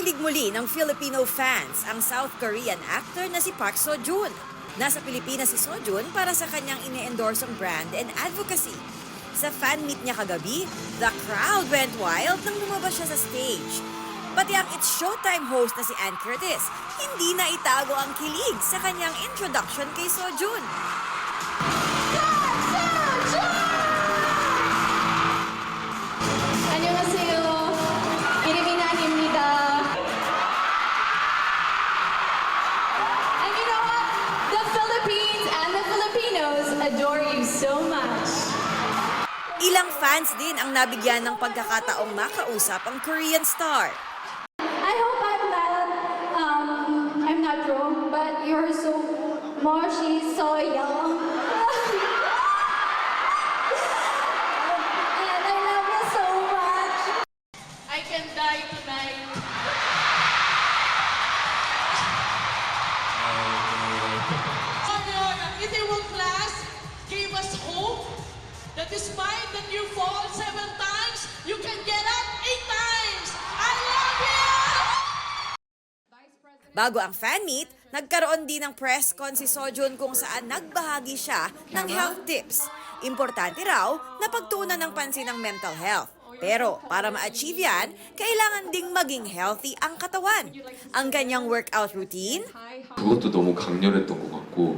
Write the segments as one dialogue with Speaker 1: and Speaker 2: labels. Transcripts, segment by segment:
Speaker 1: Nakilig muli ng Filipino fans ang South Korean actor na si Park Seo-joon. Nasa Pilipinas si Seo-joon para sa kanyang ine-endorsong brand and advocacy. Sa fan meet niya kagabi, the crowd went wild nang lumabas siya sa stage. Pati ang It's Showtime host na si Ann Curtis, hindi na itago ang kilig sa kanyang introduction kay Seo-joon.
Speaker 2: 안녕하세요. 이름이 나입니다. And you know what? The Philippines and the Filipinos adore you so much.
Speaker 1: Ilang fans din ang nabigyan ng pagkakataong makausap ang Korean star.
Speaker 2: I hope I'm not wrong, but you're so mushy, so young. And I love you so much.
Speaker 3: I can die tonight. Your Itaewon class gave us hope that despite that you fall 7 times, you can get up 8 times. I love you!
Speaker 1: Bago ang fan meet, nagkaroon din ng press con si Seo-joon kung saan nagbahagi siya ng health tips. Importante raw na pagtuunan ng pansin ang mental health. Pero para ma-achieve yan, kailangan ding maging healthy ang katawan. Ang kanyang workout routine,
Speaker 4: 그것도 너무 강렬했던 것 같고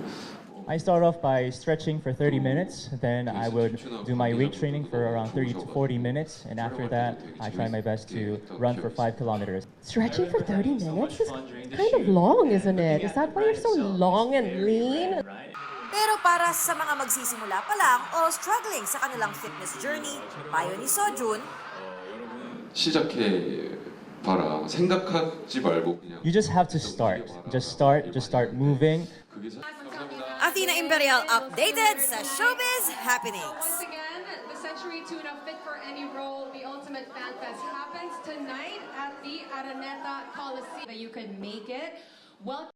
Speaker 5: I start off by stretching for 30 minutes, then I would do my weight training for around 30 to 40 minutes, and after that, I try my best to run for 5 kilometers.
Speaker 6: Stretching for 30 minutes is kind of long, isn't it? Is that why you're so long and lean?
Speaker 1: pero para sa mga magsisimula pa lang o struggling sa kanilang fitness journey, payo ni Seo-joon,
Speaker 4: 시작해 봐라. 생각하지 말고 그냥
Speaker 5: You just have to start. Just start moving.
Speaker 4: 그게
Speaker 1: Athena Imperial updated sa Showbiz Happenings.
Speaker 7: Once again, the Century Tuna Fit for Any Role, the Ultimate Fan Fest happens tonight at the Araneta Coliseum. That you could make it. Welcome.